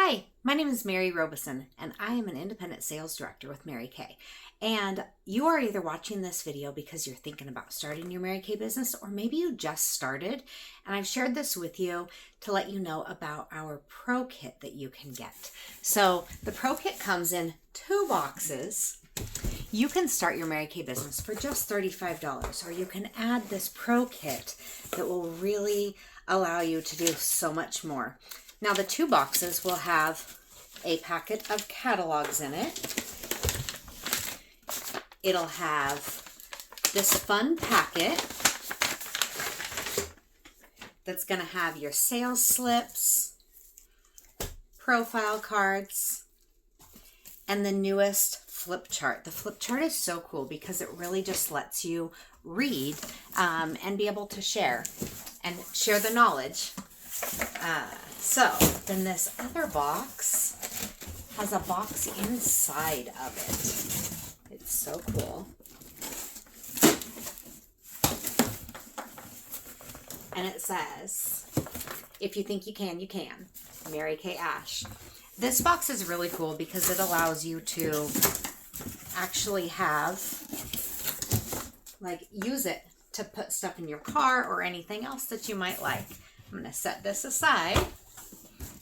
Hi, my name is Mary Robeson, and I am an independent sales director with Mary Kay. And you are either watching this video because you're thinking about starting your Mary Kay business, or maybe you just started. And I've shared this with you to let you know about our Pro Kit that you can get. So the Pro Kit comes in 2 boxes. You can start your Mary Kay business for just $35, or you can add this Pro Kit that will really allow you to do so much more. Now the 2 boxes will have a packet of catalogs in it. It'll have this fun packet that's going to have your sales slips, profile cards, and the newest flip chart. The flip chart is so cool because it really just lets you read and be able to share the knowledge. So then this other box has a box inside of it. It's so cool. And it says, if you think you can, you can. Mary Kay Ash. This box is really cool because it allows you to actually have, use it to put stuff in your car or anything else that you might like. I'm going to set this aside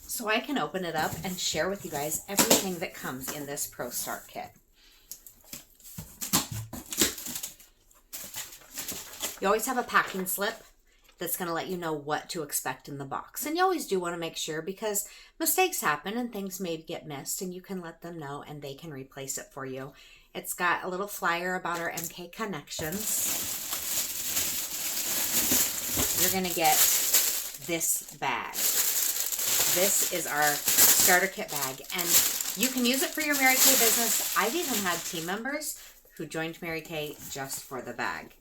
so I can open it up and share with you guys everything that comes in this Pro Start Kit. You always have a packing slip that's going to let you know what to expect in the box. And you always do want to make sure, because mistakes happen and things may get missed, and you can let them know and they can replace it for you. It's got a little flyer about our MK Connections. You're going to get this bag. This is our starter kit bag, and you can use it for your Mary Kay business. I've even had team members who joined Mary Kay just for the bag.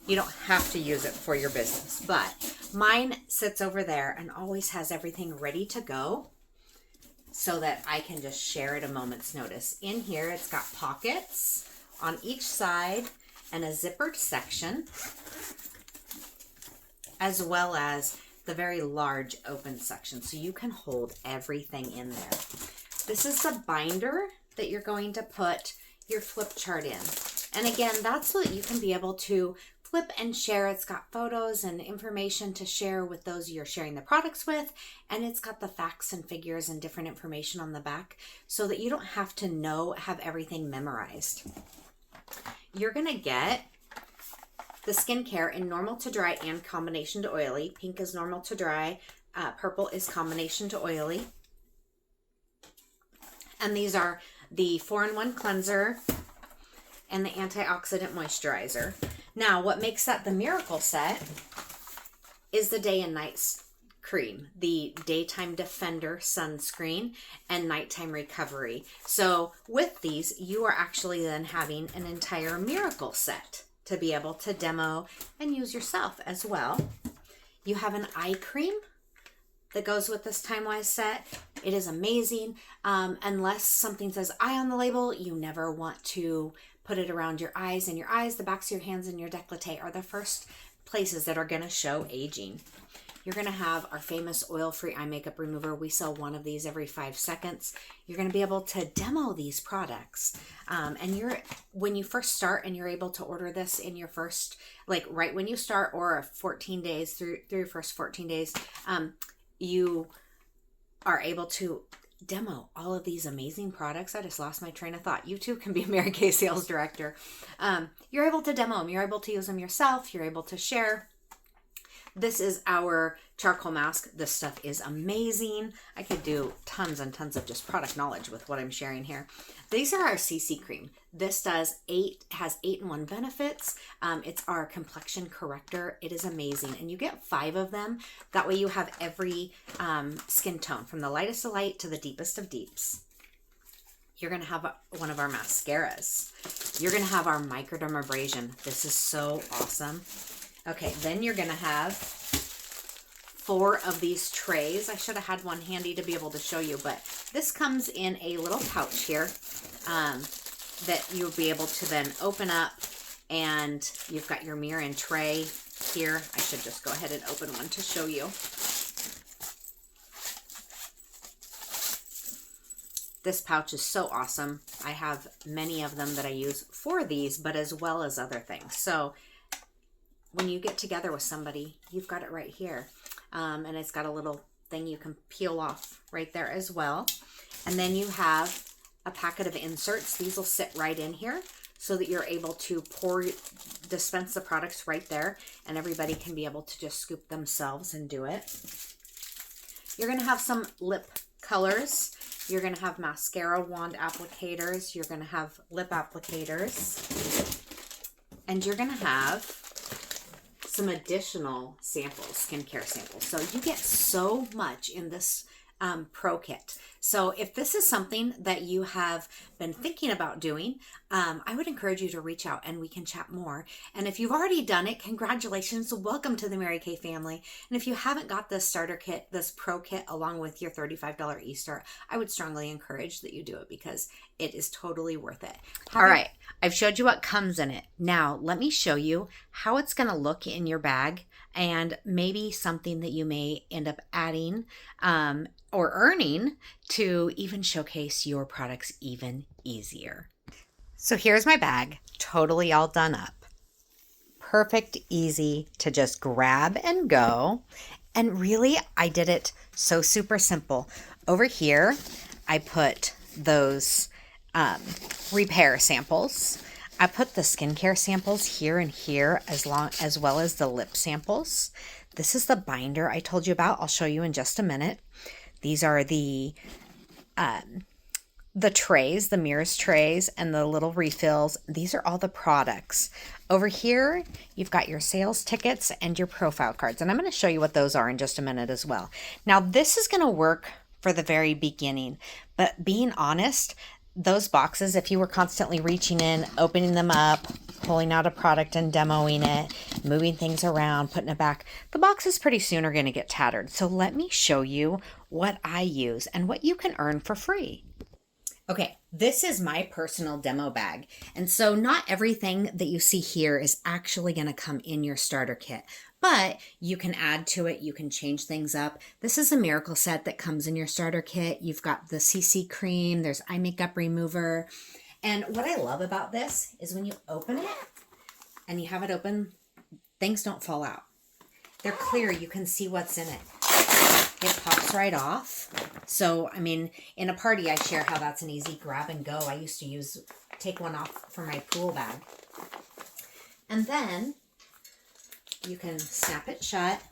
You don't have to use it for your business, but mine sits over there and always has everything ready to go so that I can just share at a moment's notice. In here, it's got pockets on each side and a zippered section, as well as the very large open section, so you can hold everything in there. This is the binder that you're going to put your flip chart in. And again, that's so that you can be able to flip and share. It's got photos and information to share with those you're sharing the products with, and it's got the facts and figures and different information on the back so that you don't have to have everything memorized. You're gonna get the skincare in normal to dry and combination to oily. Pink is normal to dry, purple is combination to oily. And these are the 4-in-1 cleanser and the antioxidant moisturizer. Now, what makes that the miracle set is the day and night cream, the daytime defender sunscreen and nighttime recovery. So with these, you are actually then having an entire miracle set to be able to demo and use yourself as well. You have an eye cream that goes with this time-wise set. It is amazing. Unless something says eye on the label, you never want to put it around your eyes. And your eyes, the backs of your hands, and your décolleté are the first places that are going to show aging. You're going to have our famous oil-free eye makeup remover. We sell 1 of these every 5 seconds. You're going to be able to demo these products. And when you first start and you're able to order this in your first, right when you start, or 14 days through your first 14 days, you are able to demo all of these amazing products. I just lost my train of thought. You too can be a Mary Kay sales director. You're able to demo them. You're able to use them yourself. You're able to share. This is our charcoal mask. This stuff is amazing. I could do tons and tons of just product knowledge with what I'm sharing here. These are our CC cream. This has 8-in-1 benefits. It's our complexion corrector. It is amazing. And you get 5 of them. That way you have every skin tone, from the lightest of light to the deepest of deeps. You're going to have one of our mascaras. You're going to have our microdermabrasion. This is so awesome. Okay, then you're going to have 4 of these trays. I should have had one handy to be able to show you, but this comes in a little pouch here that you'll be able to then open up, and you've got your mirror and tray here. I should just go ahead and open one to show you. This pouch is so awesome. I have many of them that I use for these, but as well as other things. So when you get together with somebody, you've got it right here. And it's got a little thing you can peel off right there as well. And then you have a packet of inserts. These will sit right in here so that you're able to dispense the products right there, and everybody can be able to just scoop themselves and do it. You're going to have some lip colors. You're going to have mascara wand applicators. You're going to have lip applicators. And you're going to have some additional samples, skincare samples. So you get so much in this Pro Kit. So if this is something that you have been thinking about doing, I would encourage you to reach out and we can chat more. And if you've already done it, congratulations. Welcome to the Mary Kay family. And if you haven't got this starter kit, this Pro Kit, along with your $35 e-start, I would strongly encourage that you do it because it is totally worth it. All right. I've showed you what comes in it. Now let me show you how it's going to look in your bag and maybe something that you may end up adding or earning to even showcase your products even easier. So here's my bag, totally all done up. Perfect, easy to just grab and go. And really, I did it so super simple. Over here, I put those repair samples. I put the skincare samples here and here as well as the lip samples. This is the binder I told you about. I'll show you in just a minute. These are the trays, the Mirrors trays, and the little refills. These are all the products. Over here, you've got your sales tickets and your profile cards. And I'm going to show you what those are in just a minute as well. Now, this is going to work for the very beginning. But being honest, those boxes, if you were constantly reaching in, opening them up, pulling out a product and demoing it, moving things around, putting it back, the boxes pretty soon are going to get tattered. So let me show you what I use and what you can earn for free. Okay, this is my personal demo bag. And so not everything that you see here is actually going to come in your starter kit, but you can add to it. You can change things up. This is a miracle set that comes in your starter kit. You've got the CC cream, there's eye makeup remover. And what I love about this is when you open it and you have it open, things don't fall out. They're clear. You can see what's in it. It pops right off. So, I mean, in a party, I share how that's an easy grab and go. I used to take one off for my pool bag. And then you can snap it shut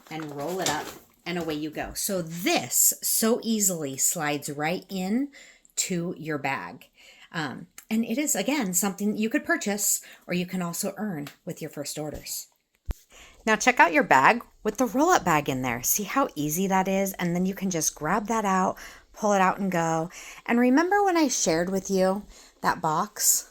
and roll it up and away you go. So this so easily slides right in to your bag. And it is, again, something you could purchase or you can also earn with your first orders. Now check out your bag with the roll-up bag in there. See how easy that is? And then you can just grab that out, pull it out and go. And remember when I shared with you that box?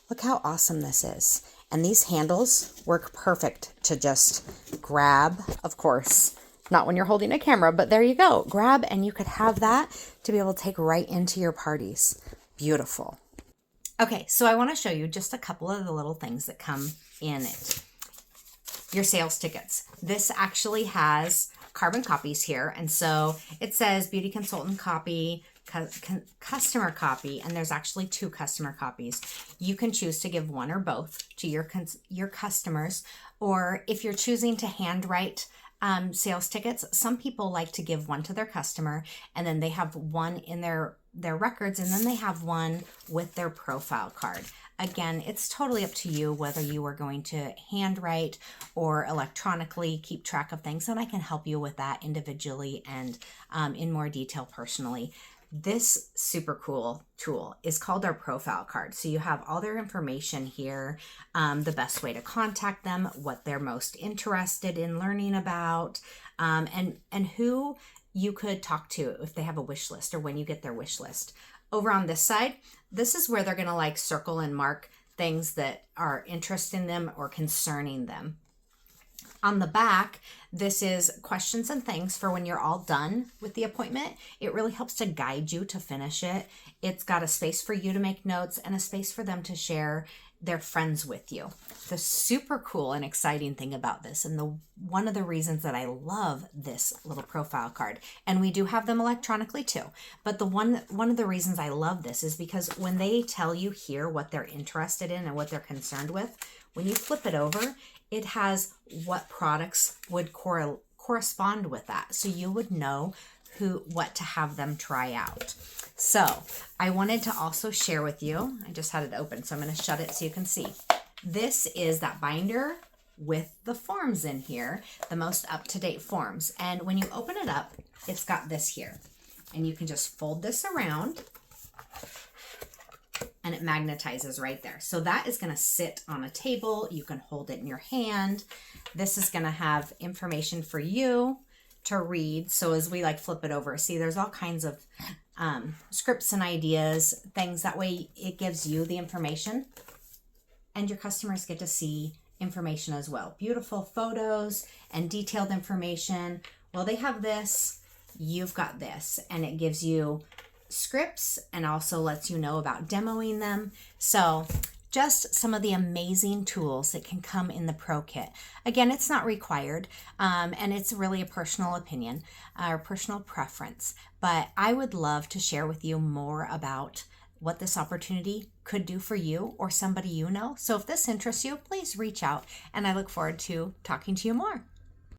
Look how awesome this is. And these handles work perfect to just grab, of course, not when you're holding a camera, but there you go. Grab and you could have that to be able to take right into your parties. Beautiful. Okay, so I want to show you just a couple of the little things that come in it. Your sales tickets. This actually has carbon copies here. And so it says beauty consultant copy, customer copy, and there's actually 2 customer copies. You can choose to give one or both to your customers, or if you're choosing to handwrite sales tickets, some people like to give one to their customer, and then they have one in their records, and then they have one with their profile card. Again, it's totally up to you whether you are going to handwrite or electronically keep track of things, and I can help you with that individually and in more detail personally. This super cool tool is called our profile card. So you have all their information here, the best way to contact them, what they're most interested in learning about, and who you could talk to if they have a wish list or when you get their wish list. Over on this side, this is where they're going to like circle and mark things that are interesting them or concerning them. On the back, this is questions and things for when you're all done with the appointment. It really helps to guide you to finish it. It's got a space for you to make notes and a space for them to share they're friends with you. The super cool and exciting thing about this, and one of the reasons that I love this little profile card, and we do have them electronically too, but one of the reasons I love this is because when they tell you here what they're interested in and what they're concerned with, when you flip it over, it has what products would correspond with that. So you would know what to have them try out. So I wanted to also share with you, I just had it open, so I'm going to shut it so you can see. This is that binder with the forms in here, the most up-to-date forms. And when you open it up, it's got this here. And you can just fold this around and it magnetizes right there. So that is going to sit on a table. You can hold it in your hand. This is going to have information for you to read. So as we like flip it over, see there's all kinds of scripts and ideas, things. That way it gives you the information and your customers get to see information as well. Beautiful photos and detailed information. Well, they have this, you've got this, and it gives you scripts and also lets you know about demoing them. So just some of the amazing tools that can come in the Pro Kit. Again, it's not required, and it's really a personal opinion or personal preference, but I would love to share with you more about what this opportunity could do for you or somebody you know. So if this interests you, please reach out, and I look forward to talking to you more.